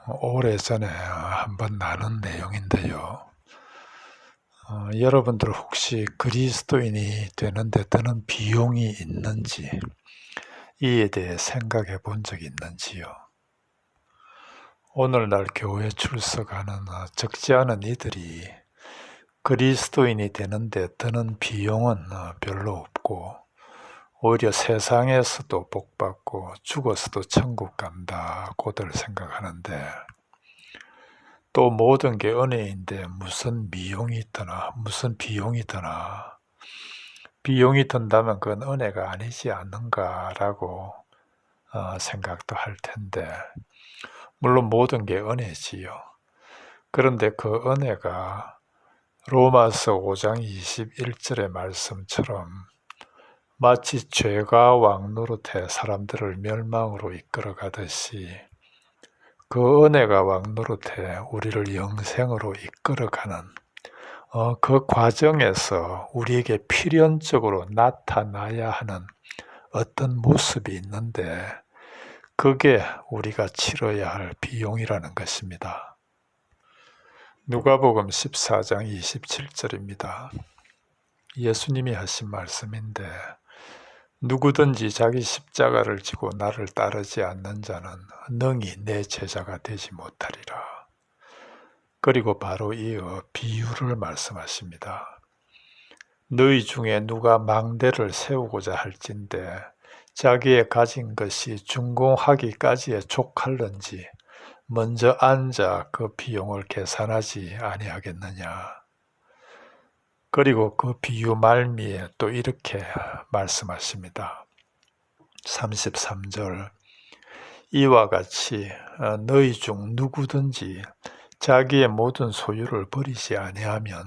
오래전에 한번 나눈 내용인데요. 여러분들 혹시 그리스도인이 되는데 드는 비용이 있는지, 이에 대해 생각해 본 적이 있는지요? 오늘날 교회 출석하는 적지 않은 이들이 그리스도인이 되는데 드는 비용은 별로 없고, 오히려 세상에서도 복받고 죽어서도 천국 간다고들 생각하는데, 또 모든 게 은혜인데 무슨 미용이 드나, 무슨 비용이 드나, 비용이 든다면 그건 은혜가 아니지 않는가라고 생각도 할 텐데, 물론 모든 게 은혜지요. 그런데 그 은혜가 로마서 5장 21절의 말씀처럼 마치 죄가 왕노릇해 사람들을 멸망으로 이끌어 가듯이 그 은혜가 왕노릇해 우리를 영생으로 이끌어가는 그 과정에서 우리에게 필연적으로 나타나야 하는 어떤 모습이 있는데, 그게 우리가 치러야 할 비용이라는 것입니다. 누가복음 14장 27절입니다. 예수님이 하신 말씀인데, 누구든지 자기 십자가를 지고 나를 따르지 않는 자는 능히 내 제자가 되지 못하리라. 그리고 바로 이어 비유를 말씀하십니다. 너희 중에 누가 망대를 세우고자 할진대 자기의 가진 것이 준공하기까지에 족할는지 먼저 앉아 그 비용을 계산하지 아니하겠느냐. 그리고 그 비유 말미에 또 이렇게 말씀하십니다. 33절, 이와 같이 너희 중 누구든지 자기의 모든 소유를 버리지 아니하면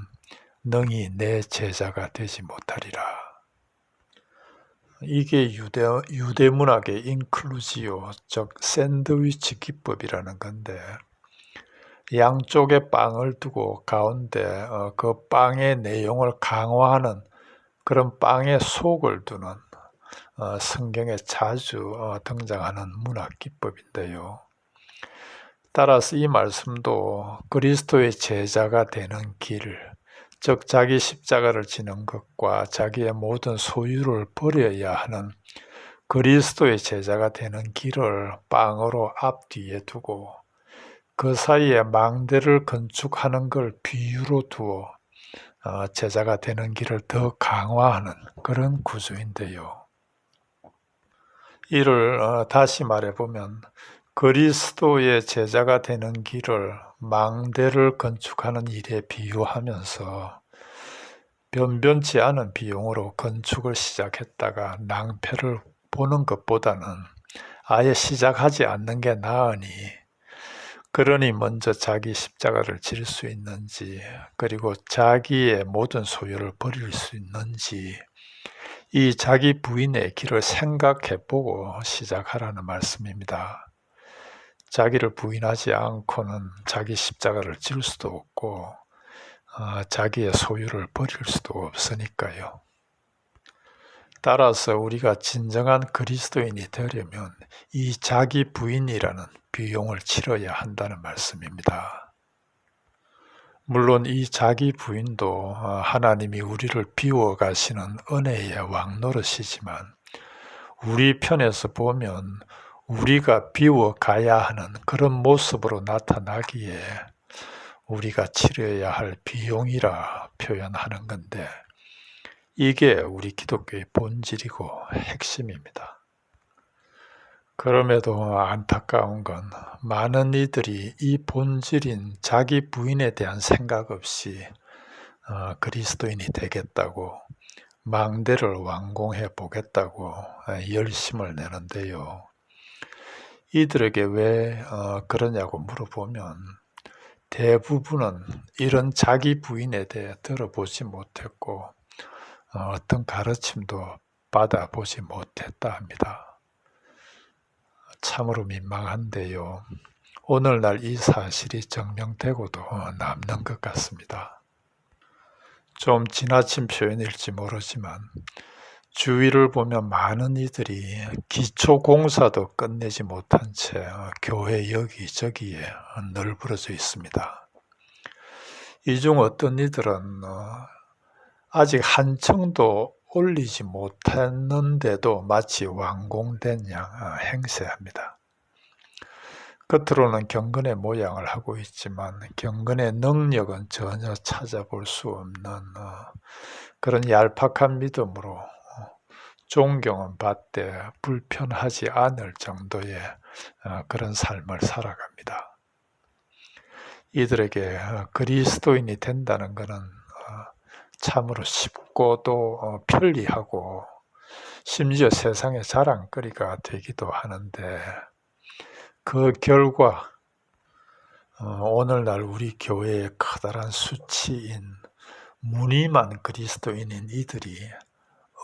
능히 내 제자가 되지 못하리라. 이게 유대 문학의 인클루지오, 즉 샌드위치 기법이라는 건데, 양쪽에 빵을 두고 가운데 그 빵의 내용을 강화하는 그런 빵의 속을 두는 성경에 자주 등장하는 문학 기법인데요. 따라서 이 말씀도 그리스도의 제자가 되는 길, 즉 자기 십자가를 지는 것과 자기의 모든 소유를 버려야 하는 그리스도의 제자가 되는 길을 빵으로 앞뒤에 두고 그 사이에 망대를 건축하는 걸 비유로 두어 제자가 되는 길을 더 강화하는 그런 구조인데요. 이를 다시 말해보면 그리스도의 제자가 되는 길을 망대를 건축하는 일에 비유하면서 변변치 않은 비용으로 건축을 시작했다가 낭패를 보는 것보다는 아예 시작하지 않는 게 나으니, 그러니 먼저 자기 십자가를 질 수 있는지, 그리고 자기의 모든 소유를 버릴 수 있는지, 이 자기 부인의 길을 생각해보고 시작하라는 말씀입니다. 자기를 부인하지 않고는 자기 십자가를 질 수도 없고 자기의 소유를 버릴 수도 없으니까요. 따라서 우리가 진정한 그리스도인이 되려면 이 자기 부인이라는 비용을 치러야 한다는 말씀입니다. 물론 이 자기 부인도 하나님이 우리를 비워가시는 은혜의 왕노릇이지만, 우리 편에서 보면 우리가 비워가야 하는 그런 모습으로 나타나기에 우리가 치러야 할 비용이라 표현하는 건데, 이게 우리 기독교의 본질이고 핵심입니다. 그럼에도 안타까운 건 많은 이들이 이 본질인 자기 부인에 대한 생각 없이 그리스도인이 되겠다고, 망대를 완공해 보겠다고 열심을 내는데요. 이들에게 왜 그러냐고 물어보면 대부분은 이런 자기 부인에 대해 들어보지 못했고 어떤 가르침도 받아보지 못했다 합니다. 참으로 민망한데요. 오늘날 이 사실이 증명되고도 남는 것 같습니다. 좀 지나친 표현일지 모르지만 주위를 보면 많은 이들이 기초 공사도 끝내지 못한 채 교회 여기저기에 널브러져 있습니다. 이 중 어떤 이들은 아직 한 층도 올리지 못했는데도 마치 완공된 양 행세합니다. 겉으로는 경건의 모양을 하고 있지만 경건의 능력은 전혀 찾아볼 수 없는 그런 얄팍한 믿음으로 존경은 받되 불편하지 않을 정도의 그런 삶을 살아갑니다. 이들에게 그리스도인이 된다는 것은 참으로 쉽고 또 편리하고 심지어 세상의 자랑거리가 되기도 하는데 그 결과 오늘날 우리 교회의 커다란 수치인 무늬만 그리스도인인 이들이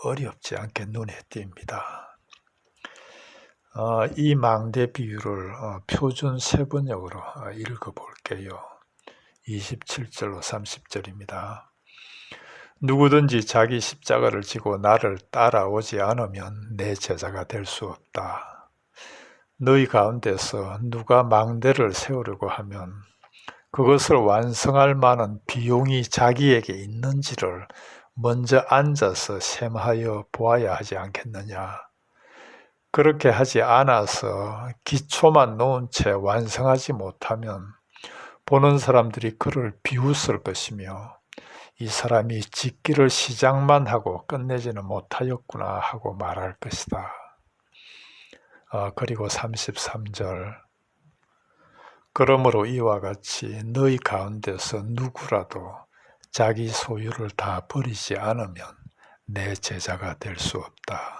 어렵지 않게 눈에 띕니다. 이 망대 비유를 표준 세번역으로 읽어볼게요. 27절로 30절입니다. 누구든지 자기 십자가를 지고 나를 따라오지 않으면 내 제자가 될 수 없다. 너희 가운데서 누가 망대를 세우려고 하면 그것을 완성할 만한 비용이 자기에게 있는지를 먼저 앉아서 셈하여 보아야 하지 않겠느냐. 그렇게 하지 않아서 기초만 놓은 채 완성하지 못하면 보는 사람들이 그를 비웃을 것이며 이 사람이 짓기를 시작만 하고 끝내지는 못하였구나 하고 말할 것이다. 그리고 33절 그러므로 이와 같이 너희 가운데서 누구라도 자기 소유를 다 버리지 않으면 내 제자가 될 수 없다.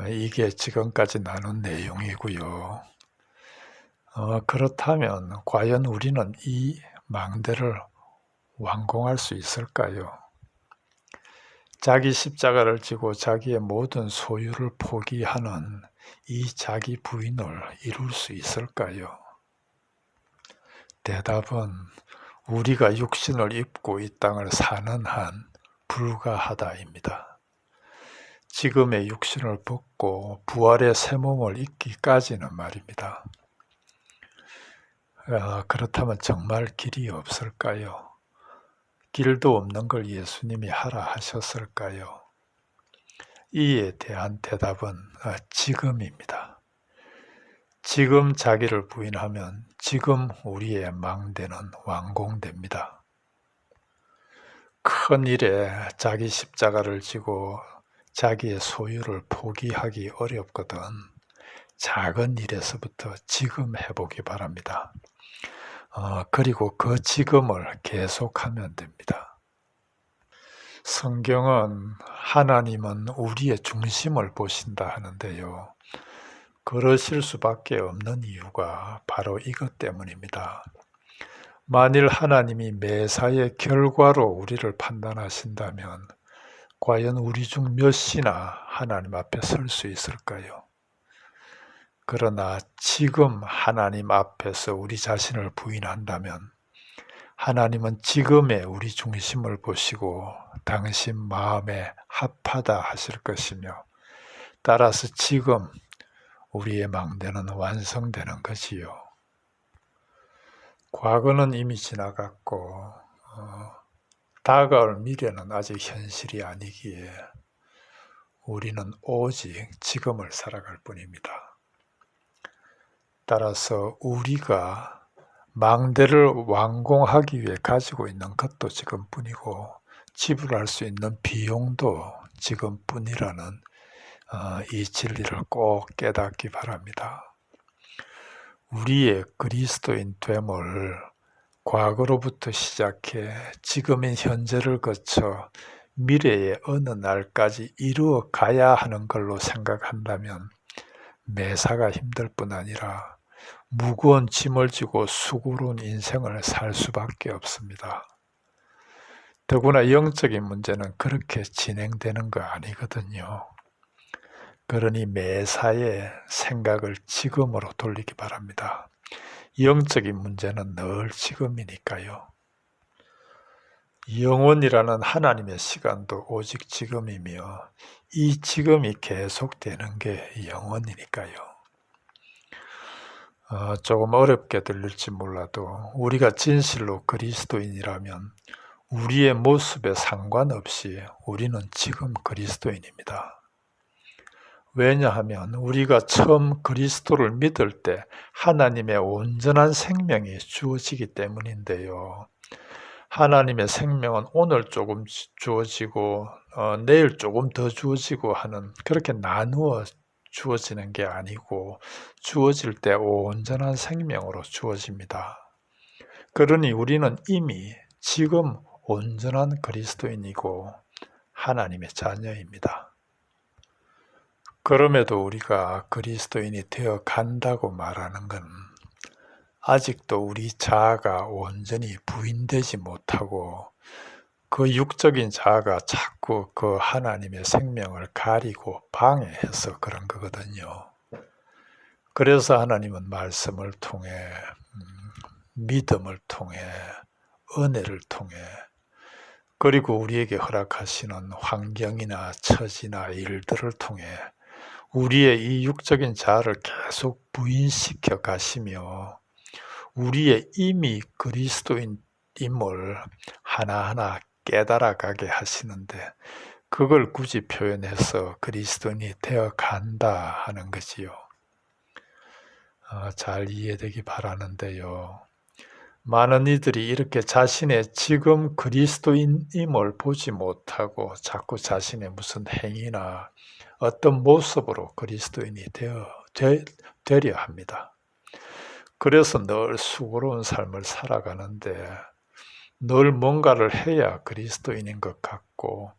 이게 지금까지 나눈 내용이고요. 그렇다면 과연 우리는 이 망대를 완공할 수 있을까요? 자기 십자가를 지고 자기의 모든 소유를 포기하는 이 자기 부인을 이룰 수 있을까요? 대답은 우리가 육신을 입고 이 땅을 사는 한 불가하다입니다. 지금의 육신을 벗고 부활의 새 몸을 입기까지는 말입니다. 그렇다면 정말 길이 없을까요? 길도 없는 걸 예수님이 하라 하셨을까요? 이에 대한 대답은 지금입니다. 지금 자기를 부인하면 지금 우리의 망대는 완공됩니다. 큰 일에 자기 십자가를 지고 자기의 소유를 포기하기 어렵거든 작은 일에서부터 지금 해보기 바랍니다. 그리고 그 지금을 계속하면 됩니다. 성경은 하나님은 우리의 중심을 보신다 하는데요. 그러실 수밖에 없는 이유가 바로 이것 때문입니다. 만일 하나님이 매사의 결과로 우리를 판단하신다면 과연 우리 중 몇이나 하나님 앞에 설 수 있을까요? 그러나 지금 하나님 앞에서 우리 자신을 부인한다면 하나님은 지금의 우리 중심을 보시고 당신 마음에 합하다 하실 것이며 따라서 지금 우리의 망대는 완성되는 것이요. 과거는 이미 지나갔고 다가올 미래는 아직 현실이 아니기에 우리는 오직 지금을 살아갈 뿐입니다. 따라서 우리가 망대를 완공하기 위해 가지고 있는 것도 지금뿐이고 지불할 수 있는 비용도 지금뿐이라는 이 진리를 꼭 깨닫기 바랍니다. 우리의 그리스도인 됨을 과거로부터 시작해 지금인 현재를 거쳐 미래의 어느 날까지 이루어 가야 하는 걸로 생각한다면 매사가 힘들 뿐 아니라 무거운 짐을 지고 수고로운 인생을 살 수밖에 없습니다. 더구나 영적인 문제는 그렇게 진행되는 거 아니거든요. 그러니 매사의 생각을 지금으로 돌리기 바랍니다. 영적인 문제는 늘 지금이니까요. 영원이라는 하나님의 시간도 오직 지금이며 이 지금이 계속되는 게 영원이니까요. 조금 어렵게 들릴지 몰라도 우리가 진실로 그리스도인이라면 우리의 모습에 상관없이 우리는 지금 그리스도인입니다. 왜냐하면 우리가 처음 그리스도를 믿을 때 하나님의 온전한 생명이 주어지기 때문인데요. 하나님의 생명은 오늘 조금 주어지고 내일 조금 더 주어지고 하는, 그렇게 나누어 주어지는 게 아니고 주어질 때 온전한 생명으로 주어집니다. 그러니 우리는 이미 지금 온전한 그리스도인이고 하나님의 자녀입니다. 그럼에도 우리가 그리스도인이 되어 간다고 말하는 건 아직도 우리 자아가 온전히 부인되지 못하고 그 육적인 자아가 자꾸 그 하나님의 생명을 가리고 방해해서 그런 거거든요. 그래서 하나님은 말씀을 통해, 믿음을 통해, 은혜를 통해, 그리고 우리에게 허락하시는 환경이나 처지나 일들을 통해 우리의 이 육적인 자아를 계속 부인시켜 가시며 우리의 이미 그리스도인임을 하나하나 깨달아가게 하시는데, 그걸 굳이 표현해서 그리스도인이 되어 간다 하는 거지요. 잘 이해되기 바라는데요. 많은 이들이 이렇게 자신의 지금 그리스도인임을 보지 못하고 자꾸 자신의 무슨 행위나 어떤 모습으로 그리스도인이 되려 합니다. 그래서 늘 수고로운 삶을 살아가는데 늘 뭔가를 해야 그리스도인인 것 같고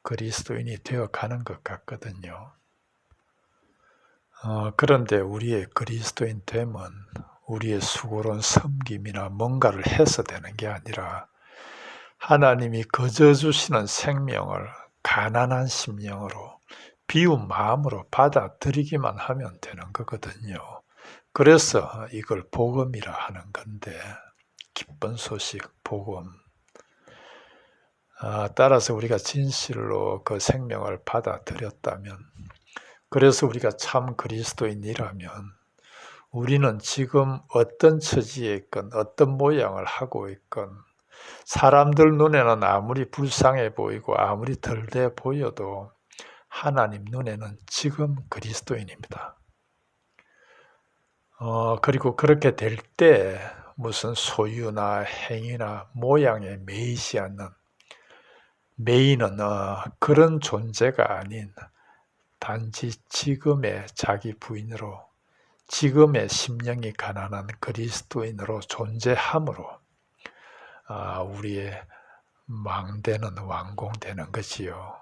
그리스도인이 되어가는 것 같거든요. 그런데 우리의 그리스도인 됨은 우리의 수고로운 섬김이나 뭔가를 해서 되는 게 아니라 하나님이 거저 주시는 생명을 가난한 심령으로 비운 마음으로 받아들이기만 하면 되는 거거든요. 그래서 이걸 복음이라 하는 건데, 기쁜 소식, 복음. 따라서 우리가 진실로 그 생명을 받아들였다면, 그래서 우리가 참 그리스도인이라면 우리는 지금 어떤 처지에 있건 어떤 모양을 하고 있건 사람들 눈에는 아무리 불쌍해 보이고 아무리 덜돼 보여도 하나님 눈에는 지금 그리스도인입니다. 그리고 그렇게 될 때 무슨 소유나 행위나 모양에 매이지 않는, 매이는 그런 존재가 아닌 단지 지금의 자기 부인으로, 지금의 심령이 가난한 그리스도인으로 존재함으로 우리의 망대는 완공되는 것이요.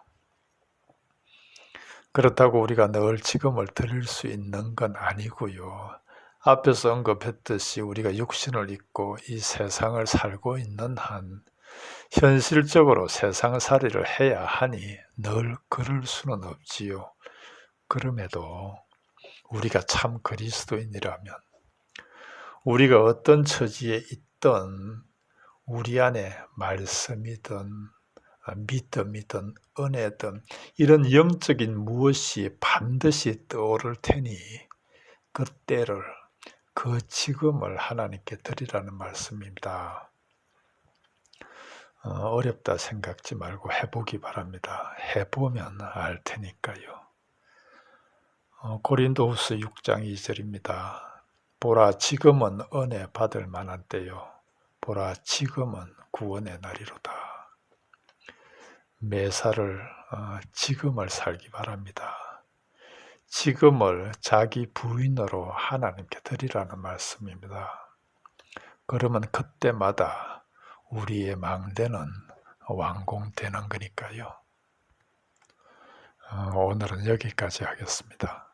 그렇다고 우리가 늘 지금을 드릴 수 있는 건 아니고요. 앞에서 언급했듯이 우리가 육신을 입고 이 세상을 살고 있는 한 현실적으로 세상살이를 해야 하니 늘 그럴 수는 없지요. 그럼에도 우리가 참 그리스도인이라면 우리가 어떤 처지에 있든 우리 안에 말씀이든 믿음이든 은혜든 이런 영적인 무엇이 반드시 떠오를 테니 그때를, 그 지금을 하나님께 드리라는 말씀입니다. 어렵다 생각지 말고 해보기 바랍니다. 해보면 알 테니까요. 고린도후서 6장 2절입니다. 보라, 지금은 은혜 받을 만한 때요. 보라, 지금은 구원의 날이로다. 매사를 지금을 살기 바랍니다. 지금을 자기 부인으로 하나님께 드리라는 말씀입니다. 그러면 그때마다 우리의 망대는 완공되는 거니까요. 오늘은 여기까지 하겠습니다.